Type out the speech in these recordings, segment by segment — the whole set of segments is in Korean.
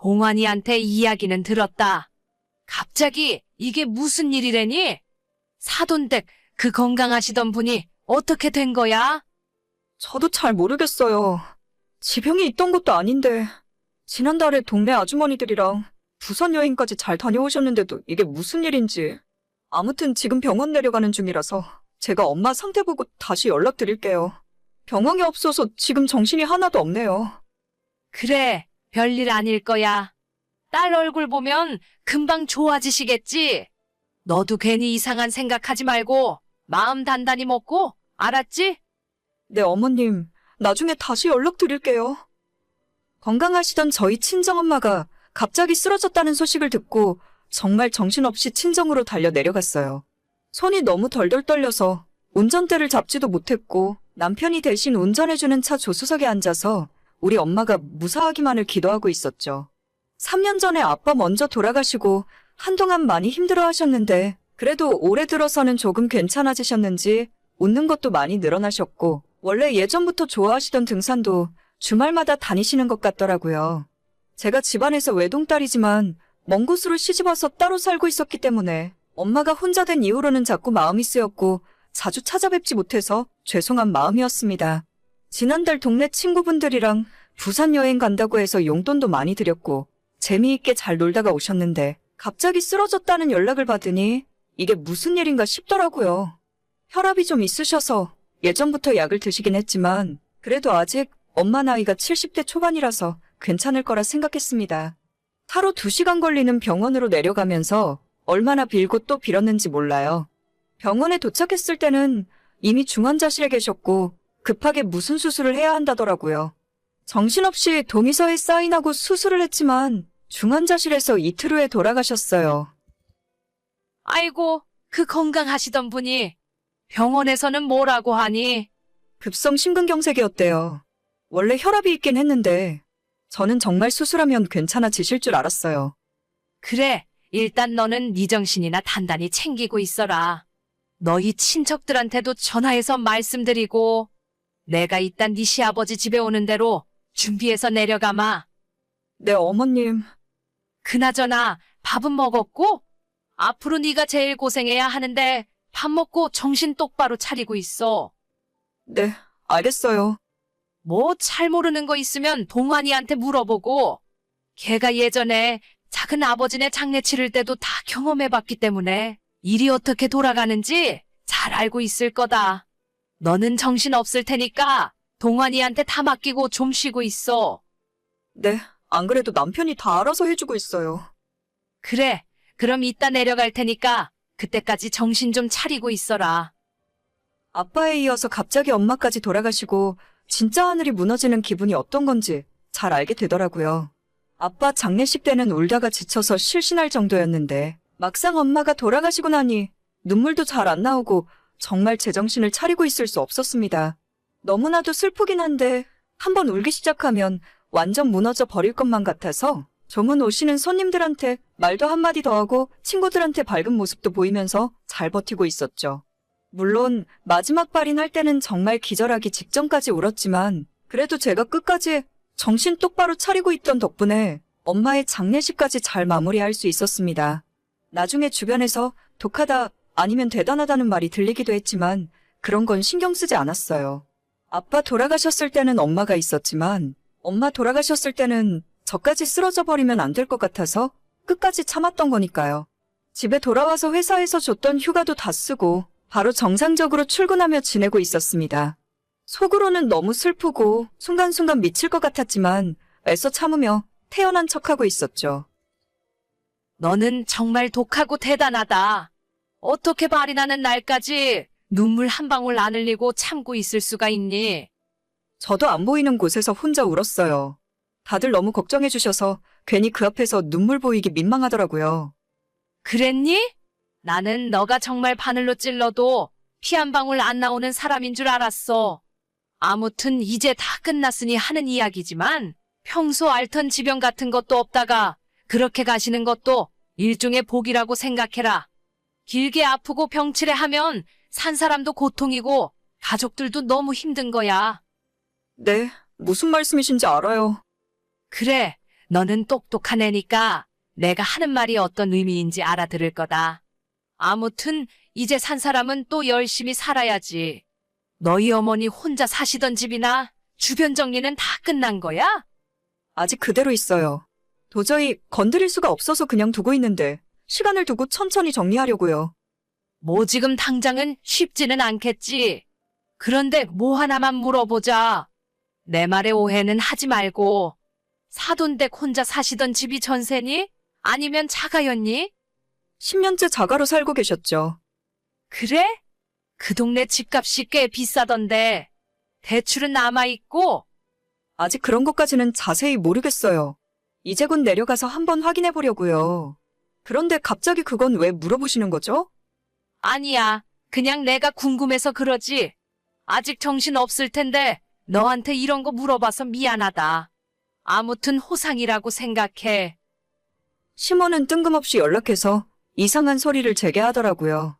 동환이한테 이야기는 들었다. 갑자기 이게 무슨 일이래니? 사돈댁 그 건강하시던 분이 어떻게 된 거야? 저도 잘 모르겠어요. 지병이 있던 것도 아닌데 지난달에 동네 아주머니들이랑 부산 여행까지 잘 다녀오셨는데도 이게 무슨 일인지. 아무튼 지금 병원 내려가는 중이라서 제가 엄마 상태 보고 다시 연락드릴게요. 병원이 없어서 지금 정신이 하나도 없네요. 그래, 별일 아닐 거야. 딸 얼굴 보면 금방 좋아지시겠지? 너도 괜히 이상한 생각하지 말고 마음 단단히 먹고, 알았지? 네, 어머님. 나중에 다시 연락드릴게요. 건강하시던 저희 친정엄마가 갑자기 쓰러졌다는 소식을 듣고 정말 정신없이 친정으로 달려 내려갔어요. 손이 너무 덜덜 떨려서 운전대를 잡지도 못했고 남편이 대신 운전해주는 차 조수석에 앉아서 우리 엄마가 무사하기만을 기도하고 있었죠. 3년 전에 아빠 먼저 돌아가시고 한동안 많이 힘들어하셨는데 그래도 올해 들어서는 조금 괜찮아지셨는지 웃는 것도 많이 늘어나셨고 원래 예전부터 좋아하시던 등산도 주말마다 다니시는 것 같더라고요. 제가 집안에서 외동딸이지만 먼 곳으로 시집와서 따로 살고 있었기 때문에 엄마가 혼자 된 이후로는 자꾸 마음이 쓰였고 자주 찾아뵙지 못해서 죄송한 마음이었습니다. 지난달 동네 친구분들이랑 부산 여행 간다고 해서 용돈도 많이 드렸고 재미있게 잘 놀다가 오셨는데 갑자기 쓰러졌다는 연락을 받으니 이게 무슨 일인가 싶더라고요. 혈압이 좀 있으셔서 예전부터 약을 드시긴 했지만 그래도 아직 엄마 나이가 70대 초반이라서 괜찮을 거라 생각했습니다. 하루 2시간 걸리는 병원으로 내려가면서 얼마나 빌고 또 빌었는지 몰라요. 병원에 도착했을 때는 이미 중환자실에 계셨고 급하게 무슨 수술을 해야 한다더라고요. 정신없이 동의서에 사인하고 수술을 했지만 중환자실에서 이틀 후에 돌아가셨어요. 아이고, 그 건강하시던 분이 병원에서는 뭐라고 하니? 급성 심근경색이었대요. 원래 혈압이 있긴 했는데 저는 정말 수술하면 괜찮아지실 줄 알았어요. 그래, 일단 너는 네 정신이나 단단히 챙기고 있어라. 너희 친척들한테도 전화해서 말씀드리고 내가 이딴 네 시아버지 집에 오는 대로 준비해서 내려가마. 네, 어머님. 그나저나 밥은 먹었고? 앞으로 네가 제일 고생해야 하는데 밥 먹고 정신 똑바로 차리고 있어. 네, 알겠어요. 뭐 잘 모르는 거 있으면 동환이한테 물어보고. 걔가 예전에 작은 아버지네 장례 치를 때도 다 경험해봤기 때문에 일이 어떻게 돌아가는지 잘 알고 있을 거다. 너는 정신 없을 테니까 동환이한테 다 맡기고 좀 쉬고 있어. 네, 안 그래도 남편이 다 알아서 해주고 있어요. 그래, 그럼 이따 내려갈 테니까 그때까지 정신 좀 차리고 있어라. 아빠에 이어서 갑자기 엄마까지 돌아가시고 진짜 하늘이 무너지는 기분이 어떤 건지 잘 알게 되더라고요. 아빠 장례식 때는 울다가 지쳐서 실신할 정도였는데 막상 엄마가 돌아가시고 나니 눈물도 잘 안 나오고 정말 제정신을 차리고 있을 수 없었습니다. 너무나도 슬프긴 한데 한번 울기 시작하면 완전 무너져 버릴 것만 같아서 조문 오시는 손님들한테 말도 한마디 더 하고 친구들한테 밝은 모습도 보이면서 잘 버티고 있었죠. 물론 마지막 발인할 때는 정말 기절하기 직전까지 울었지만 그래도 제가 끝까지 정신 똑바로 차리고 있던 덕분에 엄마의 장례식까지 잘 마무리할 수 있었습니다. 나중에 주변에서 독하다 아니면 대단하다는 말이 들리기도 했지만 그런 건 신경 쓰지 않았어요. 아빠 돌아가셨을 때는 엄마가 있었지만 엄마 돌아가셨을 때는 저까지 쓰러져 버리면 안 될 것 같아서 끝까지 참았던 거니까요. 집에 돌아와서 회사에서 줬던 휴가도 다 쓰고 바로 정상적으로 출근하며 지내고 있었습니다. 속으로는 너무 슬프고 순간순간 미칠 것 같았지만 애써 참으며 태연한 척하고 있었죠. 너는 정말 독하고 대단하다. 어떻게 발인하는 날까지 눈물 한 방울 안 흘리고 참고 있을 수가 있니? 저도 안 보이는 곳에서 혼자 울었어요. 다들 너무 걱정해 주셔서 괜히 그 앞에서 눈물 보이기 민망하더라고요. 그랬니? 나는 너가 정말 바늘로 찔러도 피 한 방울 안 나오는 사람인 줄 알았어. 아무튼 이제 다 끝났으니 하는 이야기지만 평소 앓던 지병 같은 것도 없다가 그렇게 가시는 것도 일종의 복이라고 생각해라. 길게 아프고 병치레 하면 산 사람도 고통이고 가족들도 너무 힘든 거야. 네, 무슨 말씀이신지 알아요. 그래, 너는 똑똑한 애니까 내가 하는 말이 어떤 의미인지 알아들을 거다. 아무튼 이제 산 사람은 또 열심히 살아야지. 너희 어머니 혼자 사시던 집이나 주변 정리는 다 끝난 거야? 아직 그대로 있어요. 도저히 건드릴 수가 없어서 그냥 두고 있는데 시간을 두고 천천히 정리하려고요. 뭐 지금 당장은 쉽지는 않겠지. 그런데 뭐 하나만 물어보자. 내 말에 오해는 하지 말고 사돈댁 혼자 사시던 집이 전세니? 아니면 자가였니? 10년째 자가로 살고 계셨죠. 그래? 그 동네 집값이 꽤 비싸던데 대출은 남아있고. 아직 그런 것까지는 자세히 모르겠어요. 이제 곧 내려가서 한번 확인해 보려고요. 그런데 갑자기 그건 왜 물어보시는 거죠? 아니야. 그냥 내가 궁금해서 그러지. 아직 정신 없을 텐데 너한테 이런 거 물어봐서 미안하다. 아무튼 호상이라고 생각해. 시모는 뜬금없이 연락해서 이상한 소리를 제게 하더라고요.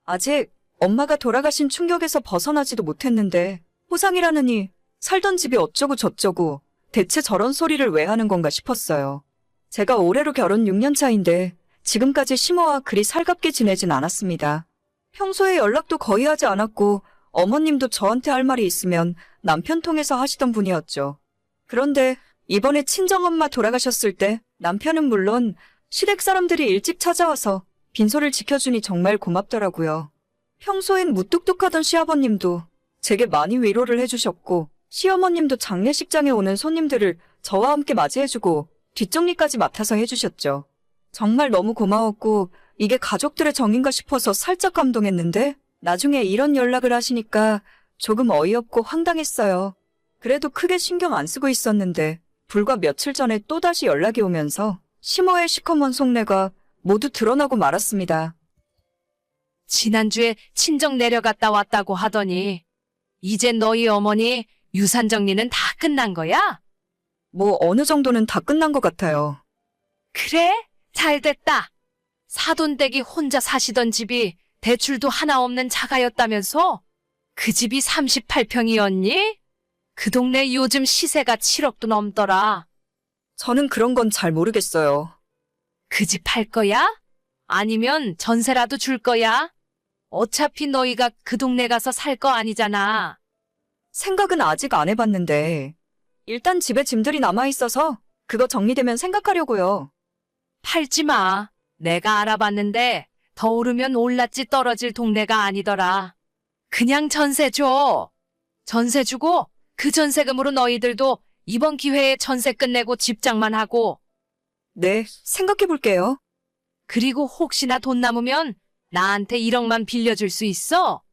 아직 엄마가 돌아가신 충격에서 벗어나지도 못했는데 호상이라느니 살던 집이 어쩌고 저쩌고 대체 저런 소리를 왜 하는 건가 싶었어요. 제가 올해로 결혼 6년 차인데 지금까지 시모와 그리 살갑게 지내진 않았습니다. 평소에 연락도 거의 하지 않았고 어머님도 저한테 할 말이 있으면 남편 통해서 하시던 분이었죠. 그런데 이번에 친정엄마 돌아가셨을 때 남편은 물론 시댁 사람들이 일찍 찾아와서 빈소를 지켜주니 정말 고맙더라고요. 평소엔 무뚝뚝하던 시아버님도 제게 많이 위로를 해주셨고 시어머님도 장례식장에 오는 손님들을 저와 함께 맞이해주고 뒷정리까지 맡아서 해주셨죠. 정말 너무 고마웠고 이게 가족들의 정인가 싶어서 살짝 감동했는데 나중에 이런 연락을 하시니까 조금 어이없고 황당했어요. 그래도 크게 신경 안 쓰고 있었는데 불과 며칠 전에 또다시 연락이 오면서 시모의 시커먼 속내가 모두 드러나고 말았습니다. 지난주에 친정 내려갔다 왔다고 하더니 이제 너희 어머니 유산 정리는 다 끝난 거야? 뭐 어느 정도는 다 끝난 것 같아요. 그래? 잘 됐다. 사돈댁이 혼자 사시던 집이 대출도 하나 없는 자가였다면서? 그 집이 38평이었니? 그 동네 요즘 시세가 7억도 넘더라. 저는 그런 건 잘 모르겠어요. 그 집 팔 거야? 아니면 전세라도 줄 거야? 어차피 너희가 그 동네 가서 살 거 아니잖아. 생각은 아직 안 해봤는데 일단 집에 짐들이 남아있어서 그거 정리되면 생각하려고요. 팔지 마. 내가 알아봤는데 더 오르면 올랐지 떨어질 동네가 아니더라. 그냥 전세 줘. 전세 주고 그 전세금으로 너희들도 이번 기회에 전세 끝내고 집장만 하고. 네, 생각해볼게요. 그리고 혹시나 돈 남으면 나한테 1억만 빌려줄 수 있어?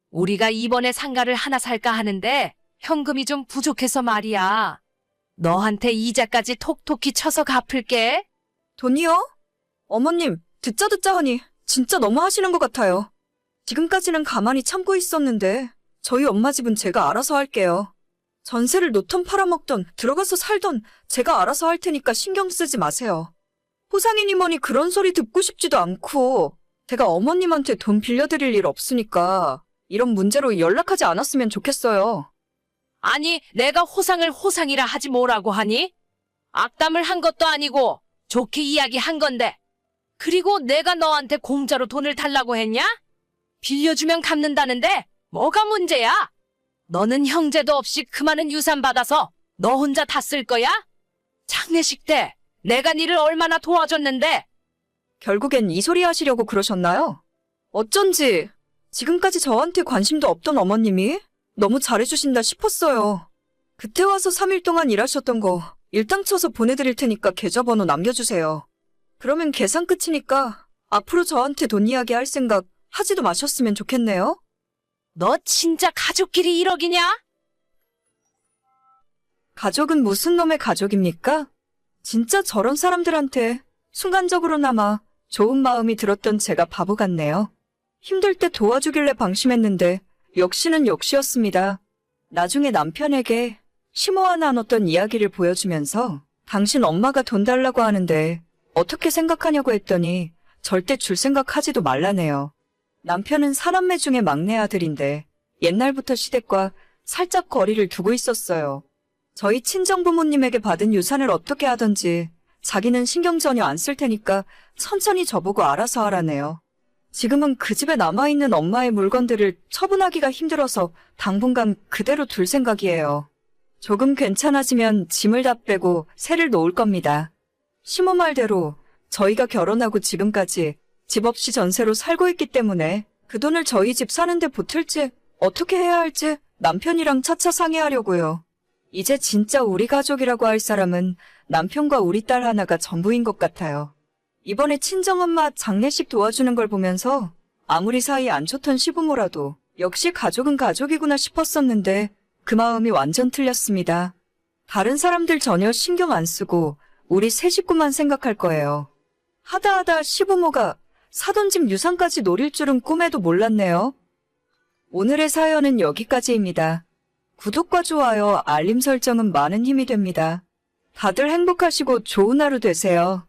우리가 이번에 상가를 하나 살까 하는데 현금이 좀 부족해서 말이야. 너한테 이자까지 톡톡히 쳐서 갚을게. 돈이요? 어머님, 듣자 하니 진짜 너무 하시는 것 같아요. 지금까지는 가만히 참고 있었는데 저희 엄마 집은 제가 알아서 할게요. 전세를 놓던 팔아먹던 들어가서 살던 제가 알아서 할 테니까 신경 쓰지 마세요. 호상이니 뭐니 그런 소리 듣고 싶지도 않고 제가 어머님한테 돈 빌려드릴 일 없으니까 이런 문제로 연락하지 않았으면 좋겠어요. 아니, 내가 호상을 호상이라 하지 뭐라고 하니? 악담을 한 것도 아니고 좋게 이야기한 건데. 그리고 내가 너한테 공짜로 돈을 달라고 했냐? 빌려주면 갚는다는데 뭐가 문제야? 너는 형제도 없이 그 많은 유산 받아서 너 혼자 다 쓸 거야? 장례식 때 내가 니를 얼마나 도와줬는데. 결국엔 이 소리 하시려고 그러셨나요? 어쩐지 지금까지 저한테 관심도 없던 어머님이 너무 잘해주신다 싶었어요. 그때 와서 3일 동안 일하셨던 거 일당 쳐서 보내드릴 테니까 계좌번호 남겨주세요. 그러면 계산 끝이니까 앞으로 저한테 돈 이야기 할 생각 하지도 마셨으면 좋겠네요. 너 진짜 가족끼리 1억이냐? 가족은 무슨 놈의 가족입니까? 진짜 저런 사람들한테 순간적으로나마 좋은 마음이 들었던 제가 바보 같네요. 힘들 때 도와주길래 방심했는데 역시는 역시였습니다. 나중에 남편에게 시모와 나눴던 이야기를 보여주면서 당신 엄마가 돈 달라고 하는데 어떻게 생각하냐고 했더니 절대 줄 생각하지도 말라네요. 남편은 사남매 중에 막내 아들인데 옛날부터 시댁과 살짝 거리를 두고 있었어요. 저희 친정부모님에게 받은 유산을 어떻게 하든지 자기는 신경 전혀 안 쓸 테니까 천천히 저보고 알아서 하라네요. 지금은 그 집에 남아있는 엄마의 물건들을 처분하기가 힘들어서 당분간 그대로 둘 생각이에요. 조금 괜찮아지면 짐을 다 빼고 새를 놓을 겁니다. 시모 말대로 저희가 결혼하고 지금까지 집 없이 전세로 살고 있기 때문에 그 돈을 저희 집 사는데 보탤지 어떻게 해야 할지 남편이랑 차차 상의하려고요. 이제 진짜 우리 가족이라고 할 사람은 남편과 우리 딸 하나가 전부인 것 같아요. 이번에 친정엄마 장례식 도와주는 걸 보면서 아무리 사이 안 좋던 시부모라도 역시 가족은 가족이구나 싶었었는데 그 마음이 완전 틀렸습니다. 다른 사람들 전혀 신경 안 쓰고 우리 세 식구만 생각할 거예요. 하다하다 시부모가 사돈 집 유산까지 노릴 줄은 꿈에도 몰랐네요. 오늘의 사연은 여기까지입니다. 구독과 좋아요, 알림 설정은 많은 힘이 됩니다. 다들 행복하시고 좋은 하루 되세요.